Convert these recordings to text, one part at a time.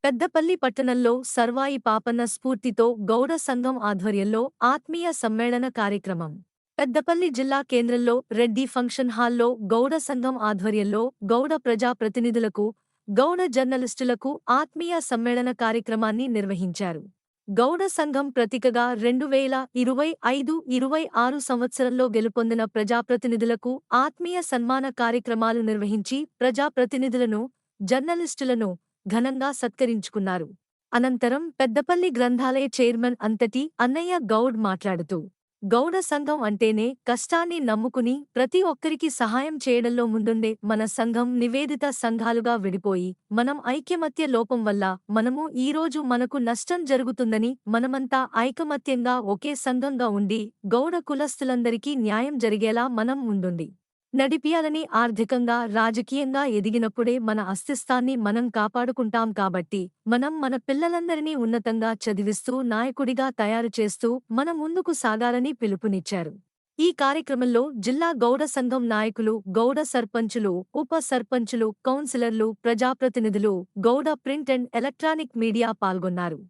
పెద్దపల్లి పట్టణంలో సర్వాయి పాపన్న స్ఫూర్తితో గౌడ సంఘం ఆధ్వర్యంలో ఆత్మీయ సమ్మేళన కార్యక్రమం. పెద్దపల్లి జిల్లా కేంద్రంలో రెడ్డి ఫంక్షన్ హాల్లో గౌడ సంఘం ఆధ్వర్యంలో గౌడ ప్రజా ప్రతినిధులకు, గౌడ జర్నలిస్టులకు ఆత్మీయ సమ్మేళన కార్యక్రమాన్ని నిర్వహించారు. గౌడ సంఘం ప్రతీకగా 2025-26 సంవత్సరంలో గెలుపొందిన ప్రజాప్రతినిధులకు ఆత్మీయ సన్మాన కార్యక్రమాలు నిర్వహించి ప్రజాప్రతినిధులను, జర్నలిస్టులను ఘనంగా సత్కరించుకున్నారు. అనంతరం పెద్దపల్లి గ్రంథాలయ చైర్మన్ అంతటి అన్నయ్య గౌడ్ మాట్లాడుతూ, గౌడ సంఘం అంటేనే కష్టాన్ని నమ్ముకుని ప్రతి ఒక్కరికి సహాయం చేయడంలో ముందుండే మన సంఘం నివేదిత సంఘాలుగా విడిపోయి మనం ఐకమత్య లోపం వల్ల మనము ఈరోజు మనకు నష్టం జరుగుతుందని మనమంతా ఐకమత్యంగా ఒకే సంఘంగా ఉండి గౌడ కులస్తులందరికీ న్యాయం జరిగేలా మనం ముందుండి నడిపియాలని, ఆర్థికంగా రాజకీయంగా ఎదిగినప్పుడే మన అస్తిత్వాన్ని మనం కాపాడుకుంటాం కాబట్టి మనం మన పిల్లలందరినీ ఉన్నతంగా చదివిస్తూ నాయకుడిగా తయారు చేస్తూ మన ముందుకు సాగాలని పిలుపునిచ్చారు. ఈ కార్యక్రమంలో జిల్లా గౌడ సంఘం నాయకులు, గౌడ సర్పంచులు, ఉప సర్పంచులు, కౌన్సిలర్లు, ప్రజాప్రతినిధులు, Gowda print and electronic media పాల్గొన్నారు.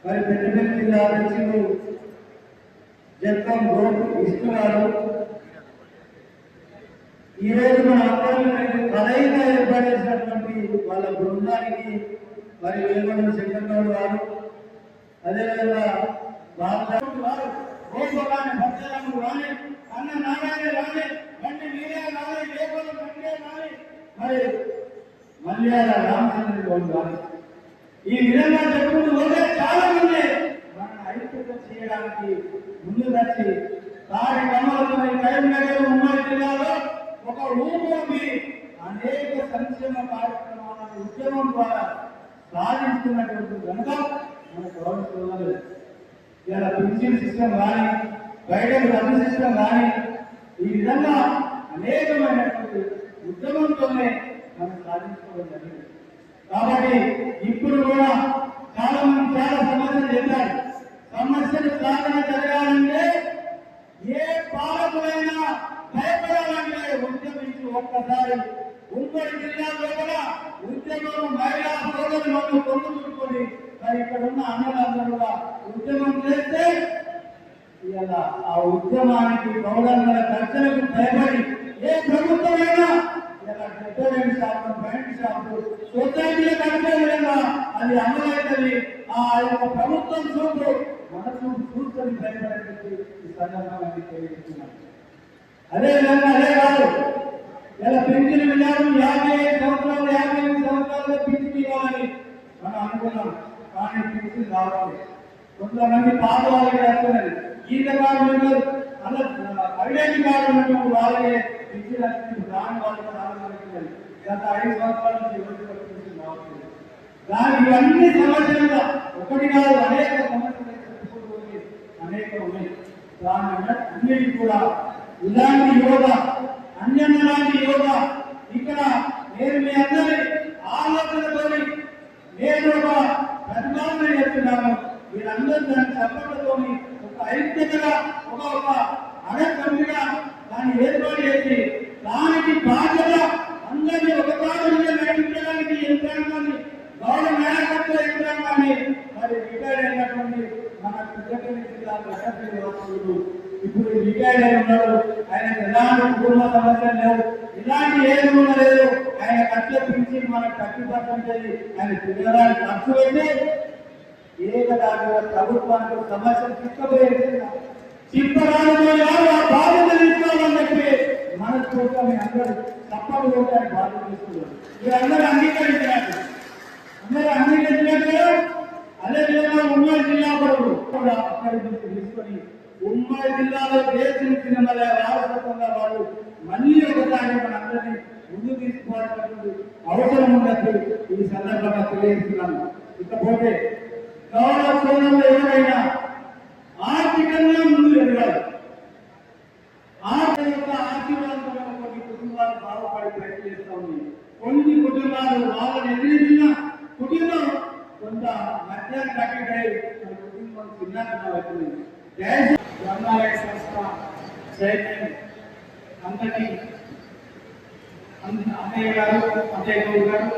మరి పెద్దపల్లి జిల్లా అధ్యక్షులు జక్కం గోడు ఇస్తున్నారు. ఈరోజు మన అందరం కలయిగా ఏర్పడేసినటువంటి వాళ్ళ బృందానికి మరి వేమన శంకర్ గౌడ్ గారు, అదేవిధంగా వారు గోపాలని భక్తులను కానీ, అన్న నారాయణ కానీ, బండి మీడియా కానీ, లేఖలు బండే కానీ, మరి మల్యాల రామచంద్ర గౌడ్ కానీ, ఈ విధంగా చెప్పుకుంటూ పోతే చాలా మంది మన ఐక్యత చేయడానికి ముందు వచ్చి కార్యక్రమాలతో కరీంనగర్ ఉమ్మడి జిల్లాలో ఒక ఊపి అనేక సంక్షేమ కార్యక్రమాలను ఉద్యమం ద్వారా సాధించుకున్నటువంటి కనుక మన గౌరవిస్తున్నారు. ఇలా పింఛన్ సిస్టమ్ కానీ, బయటకు డబ్బు సిస్టమ్ కానీ, ఈ విధంగా అనేకమైనటువంటి ఉద్యమంతోనే మనం సాధించుకోవడం జరిగింది. కాబట్టి ఇప్పుడు కూడా చాలా మంది చాలా సమస్యలు చెప్పారు. సమస్యలు సాధన జరగాలంటే ఏ పాలకులైనా భయపడాలంటే ఉద్యమించి ఒక్కసారి ఉమ్మడి జిల్లాలో కూడా ఉద్యమం మహిళా సోదరులను పొందుకొని మరి ఇక్కడ ఉన్న అన్నలందరూ కూడా ఉద్యమం చేస్తే ఇలా ఆ ఉద్యమానికి గౌరవంగా ఖర్చులకు భయపడి ఏ ప్రభుత్వమైనా డెటరెంట్ షాపులు, బ్యాంక్ షాపులు, సొసైటీలో కట్టే విధంగా అది అమలవుతుంది. ఆ యొక్క ప్రభుత్వం చూపు మన చూపు చూసుకొని భయపడేది ఈ సందర్భంగా తెలియజేస్తున్నాను. అదేవిధంగా అదే కాదు, ఇలా పెన్షన్ విధానం 55 సంవత్సరాలు 58 సంవత్సరాలుగా పెన్షన్ ఇవ్వాలని మనం అనుకున్నాం. కానీ పెన్షన్ రావాలి. కొంతమంది పాత వాళ్ళకి వస్తున్నది, ఈత కార్డు అలా ఐడెంటి కార్డు ఉన్నటువంటి వాళ్ళే పెన్షన్ వస్తుంది. దాని వాళ్ళు గత 5 సంవత్సరాల నుంచి ఎవరికి పెన్షన్ రావట్లేదు. దాని ఇవన్నీ సమస్యలుగా ఒకటి కాదు, అనేక సమస్యలు చెప్పుకోవాలి, అనేక ఉన్నాయి. దాని అన్నిటి కూడా ఇలాంటి యోగ, అన్యన్న లాంటి యోగ ఇక్కడ నేను మీ అందరి ఆలోచనతో నేను ఒక ప్రతిపాదన చేస్తున్నాను. మీరందరూ దాని చప్పట్లతో ఒక ఐక్యతగా ఒక అడగగా దాన్ని ఏర్పాటు చేసి దానికి బాధ్యత అందరినీ ఒక ప్రాంతంలో నడిపించడానికి యంత్రాంగాన్ని, గౌరవ నాయకత్వ యంత్రాంగాన్ని మరి రిటైర్ అయినటువంటి మన పెద్దపల్లి జిల్లా ప్రజలు ఇప్పుడు రిటైర్ అయి ఉన్నారు. ఆయనకు ఎలాంటి కుటుంబ సమస్యలు లేవు, ఇలాంటి ఏది కూడా లేదు. ఆయన ఖర్చు పిలిచి మనకు 30% ఆయన తిరగడానికి ఖర్చు పెట్టి ఏకదాగా ప్రభుత్వానికి సమస్యలు చిప్పరాని బాధ్యత తీసుకోవాలని చెప్పి మనస్ఫూర్తిగా అందరూ తప్పని కూడా బాధ్యత తీసుకున్నారు. మీరందరూ అంగీకరించారు, అందరూ అంగీకరించినట్టు. అదేవిధంగా ఉమ్మడి జిల్లా కూడా అక్కడి నుంచి తీసుకొని ఉమ్మడి జిల్లాలో దేశించిన వారసత్వంగా వాళ్ళు మళ్ళీ ఒకసారి మన అందరినీ ముందు తీసుకోవాల్సినటువంటి అవసరం ఉన్నట్టు ఈ సందర్భంగా తెలియజేస్తున్నాను. ఇకపోతే గౌరవ సోదరులు ఎవరైనా ఆర్థికంగా ముందు ఎదగాలి. ఆశీర్వాదంతో కొన్ని కుటుంబాలు బాగుపడి ప్రయత్నం చేస్తూ ఉంది. కొన్ని కుటుంబాలు వాళ్ళని ఎదిరించిన కుటుంబం కొంత గ్రంథాలయ సంస్థ చైర్మన్ అంతటి అన్నయ్య గారు అజయ్ గారు,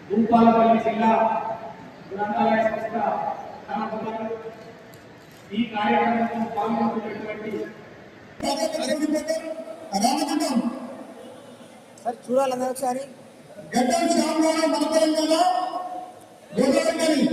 భూపాలపల్లి జిల్లా గ్రంథాలయ సంస్థ గారు, ఈ కార్యక్రమంలో పాల్గొంటున్నటువంటి చూడాలన్నా ఒకసారి గడ్డం శ్యామరావు మన తెలంగాణ గోదావరి